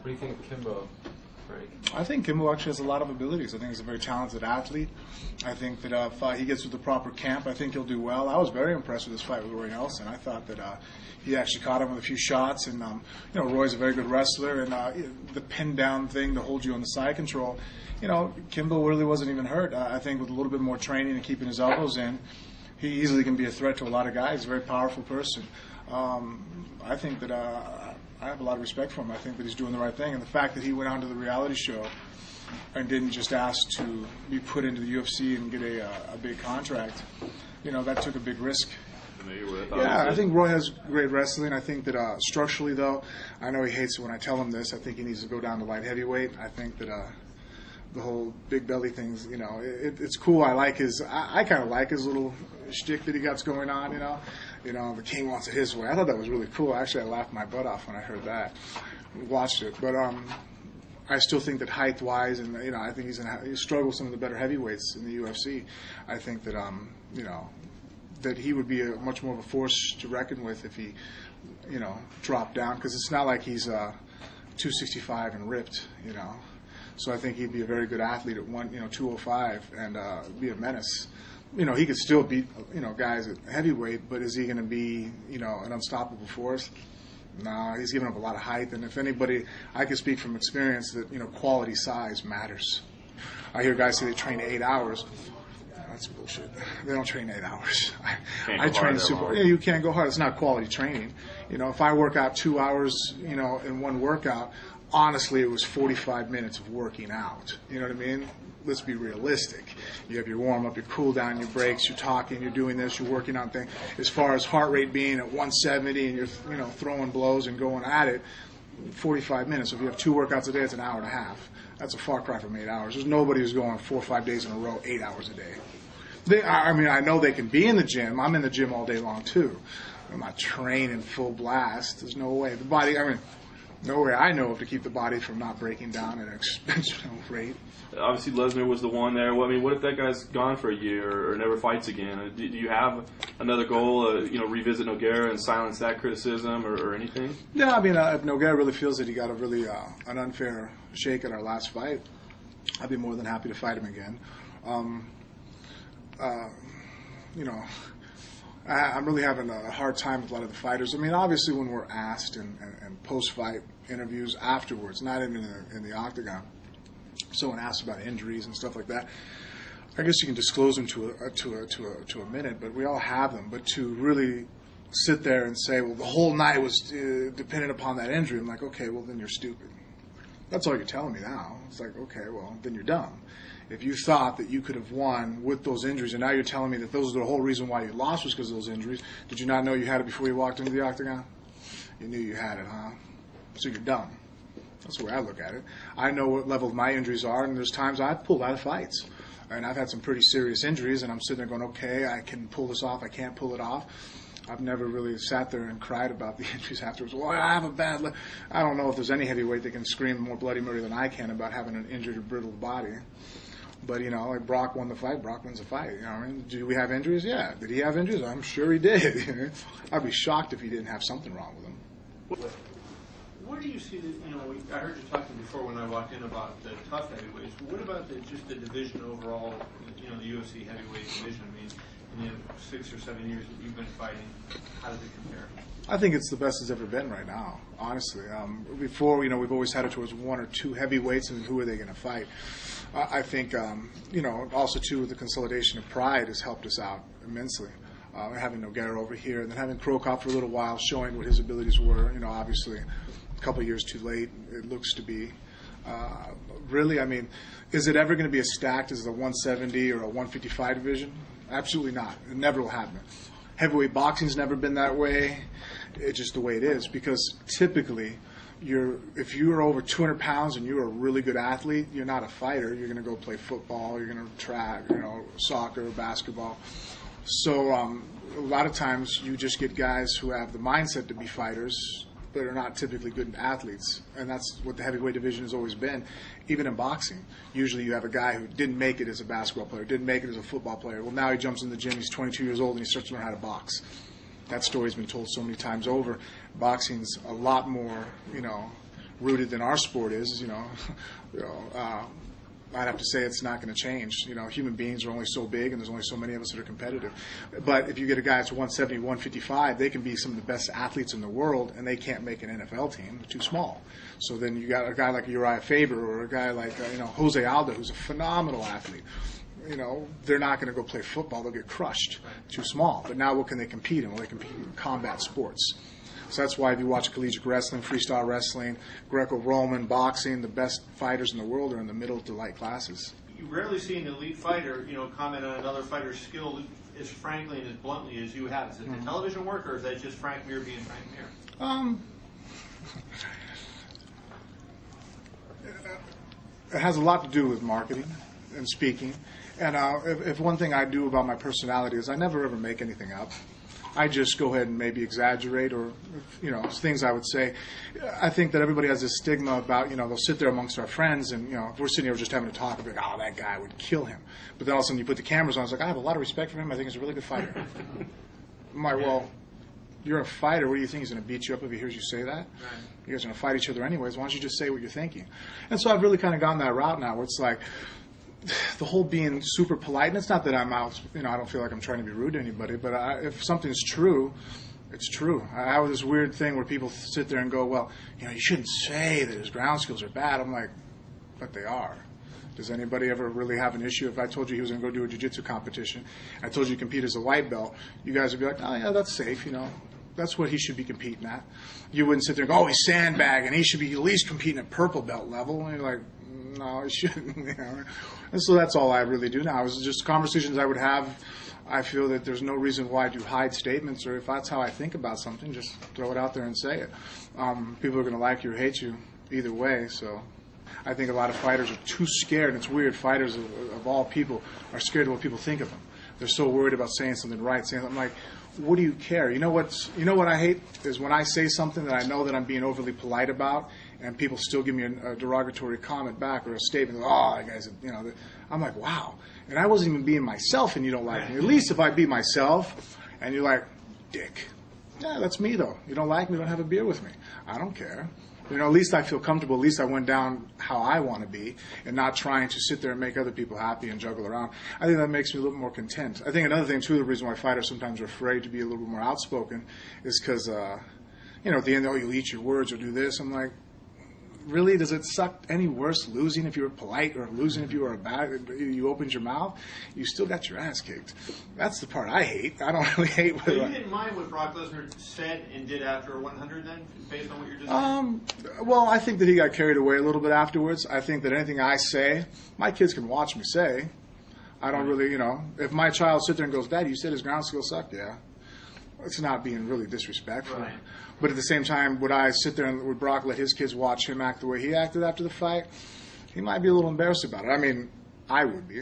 do you think of Kimbo? I think Kimbo actually has a lot of abilities. I think he's a very talented athlete. I think that if he gets with the proper camp, I think he'll do well. I was very impressed with his fight with Roy Nelson. I thought that he actually caught him with a few shots, and Roy's a very good wrestler, and the pin down thing to hold you on the side control. Kimbo really wasn't even hurt. I think with a little bit more training and keeping his elbows in, he easily can be a threat to a lot of guys. He's a very powerful person. I think that I have a lot of respect for him. I think that he's doing the right thing. And the fact that he went on to the reality show and didn't just ask to be put into the UFC and get a big contract, that took a big risk. Yeah, I think Roy has great wrestling. I think that structurally, though, I know he hates it when I tell him this. I think he needs to go down to light heavyweight. I think that the whole big belly things, it's cool. I kind of like his little shtick that he got going on, the king wants it his way. I thought that was really cool. Actually, I laughed my butt off when I heard that, watched it. But I still think that height-wise, and I think he struggles with some of the better heavyweights in the UFC. I think that that he would be much more of a force to reckon with if he, dropped down, because it's not like he's 265 and ripped, So I think he'd be a very good athlete at 205 and be a menace. He could still beat, guys at heavyweight, but is he going to be, an unstoppable force? No, he's given up a lot of height. And if anybody, I can speak from experience that, quality size matters. I hear guys say they train 8 hours. That's bullshit. They don't train 8 hours. I train super. Yeah, you can't go hard. It's not quality training. If I work out 2 hours, in one workout, honestly, it was 45 minutes of working out. You know what I mean? Let's be realistic. You have your warm-up, your cool-down, your breaks, you're talking, you're doing this, you're working on things. As far as heart rate being at 170 and you're, throwing blows and going at it, 45 minutes. So if you have 2 workouts a day, it's an hour and a half. That's a far cry from 8 hours. There's nobody who's going 4 or 5 days in a row, 8 hours a day. I know they can be in the gym. I'm in the gym all day long, too. I'm not training full blast. There's no way. The body, no way I know of to keep the body from not breaking down at an exponential rate. Obviously, Lesnar was the one there. What if that guy's gone for a year or never fights again? Do you have another goal, revisit Nogueira and silence that criticism or anything? Yeah, if Nogueira really feels that he got an unfair shake at our last fight, I'd be more than happy to fight him again. I'm really having a hard time with a lot of the fighters. Obviously when we're asked and post-fight interviews afterwards, not even in the octagon, someone asks about injuries and stuff like that, I guess you can disclose them to a minute, but we all have them. But to really sit there and say, well, the whole night was dependent upon that injury, I'm like, okay, well, then you're stupid. That's all you're telling me now. It's like, okay, well, then you're dumb. If you thought that you could have won with those injuries, and now you're telling me that those are the whole reason why you lost was because of those injuries, did you not know you had it before you walked into the octagon? You knew you had it, huh? So you're dumb. That's the way I look at it. I know what level my injuries are, and there's times I've pulled out of fights. And I've had some pretty serious injuries, and I'm sitting there going, okay, I can pull this off, I can't pull it off. I've never really sat there and cried about the injuries afterwards. Well, I have a bad leg. I don't know if there's any heavyweight that can scream more bloody murder than I can about having an injured or brittle body. But, like Brock won the fight, Brock wins the fight. Do we have injuries? Yeah. Did he have injuries? I'm sure he did. I'd be shocked if he didn't have something wrong with him. Where do you see the, I heard you talking before when I walked in about the tough heavyweights. What about just the division overall, the UFC heavyweight division? In the 6 or 7 years that you've been fighting, how does it compare? I think it's the best it's ever been right now, honestly. Before, we've always had it towards 1 or 2 heavyweights, and who are they going to fight? I think, also, too, with the consolidation of Pride has helped us out immensely. Having Nogueira over here, and then having Krokop for a little while, showing what his abilities were, obviously a couple of years too late, it looks to be. Really, is it ever going to be as stacked as the 170 or a 155 division? Absolutely not. It never will happen. Heavyweight boxing's never been that way. It's just the way it is, because typically if you're over 200 pounds and you're a really good athlete, you're not a fighter. You're going to go play football, you're going to track, soccer, basketball. So a lot of times you just get guys who have the mindset to be fighters but are not typically good athletes. And that's what the heavyweight division has always been. Even in boxing, usually you have a guy who didn't make it as a basketball player, didn't make it as a football player. Well, now he jumps in the gym, he's 22 years old, and he starts to learn how to box. That story's been told so many times over. Boxing's a lot more, rooted than our sport is, I'd have to say it's not going to change. Human beings are only so big, and there's only so many of us that are competitive. But if you get a guy that's 170, 155, they can be some of the best athletes in the world, and they can't make an NFL team. They're too small. So then you got a guy like Uriah Faber or a guy like Jose Aldo, who's a phenomenal athlete. They're not going to go play football. They'll get crushed. Too small. But now what can they compete in? Well, they compete in combat sports. So that's why if you watch collegiate wrestling, freestyle wrestling, Greco-Roman, boxing, the best fighters in the world are in the middle to light classes. You rarely see an elite fighter, comment on another fighter's skill as frankly and as bluntly as you have. Is it the television work, or is that just Frank Mir being Frank Mir? It has a lot to do with marketing and speaking. And if one thing I do about my personality is I never ever make anything up. I just go ahead and maybe exaggerate or, things I would say. I think that everybody has this stigma about, they'll sit there amongst our friends and, if we're sitting here just having a talk, I'll be like, oh, that guy would kill him. But then all of a sudden you put the cameras on, it's like, I have a lot of respect for him. I think he's a really good fighter. I'm like, well, you're a fighter. What do you think? He's going to beat you up if he hears you say that? Right. You guys are going to fight each other anyways. Why don't you just say what you're thinking? And so I've really kind of gone that route now where it's like, the whole being super polite, and it's not that I'm out, I don't feel like I'm trying to be rude to anybody, but if something's true, it's true. I have this weird thing where people sit there and go, well, you shouldn't say that his ground skills are bad. I'm like, but they are. Does anybody ever really have an issue? If I told you he was going to go do a jiu-jitsu competition, I told you to compete as a white belt, you guys would be like, oh, yeah, that's safe, That's what he should be competing at. You wouldn't sit there and go, oh, he's sandbagging. He should be at least competing at purple belt level. And you're like, no, he shouldn't. And so that's all I really do now. It's just conversations I would have. I feel that there's no reason why to hide statements, or if that's how I think about something, just throw it out there and say it. People are going to like you or hate you either way. So I think a lot of fighters are too scared. And it's weird. Fighters of all people are scared of what people think of them. They're so worried about saying something right. I'm like, what do you care? You know what I hate is when I say something that I know that I'm being overly polite about, and people still give me a derogatory comment back or a statement. Oh, guys, I'm like, wow. And I wasn't even being myself, and you don't like me. At least if I be myself, and you're like, dick. Yeah, that's me though. You don't like me, don't have a beer with me. I don't care. At least I feel comfortable. At least I went down how I want to be and not trying to sit there and make other people happy and juggle around. I think that makes me a little more content. I think another thing, too, the reason why fighters sometimes are afraid to be a little bit more outspoken is because, at the end, you'll eat your words or do this. I'm like, really, does it suck any worse losing if you were polite or losing if you were you opened your mouth? You still got your ass kicked. That's the part I hate. I don't really hate. So you didn't mind what Brock Lesnar said and did after 100 then, based on what you're just saying? Well, I think that he got carried away a little bit afterwards. I think that anything I say, my kids can watch me say. I don't really, if my child sits there and goes, Dad, you said his ground skills suck? Yeah. It's not being really disrespectful. Right. But at the same time, would I sit there and would Brock let his kids watch him act the way he acted after the fight? He might be a little embarrassed about it. I mean, I would be.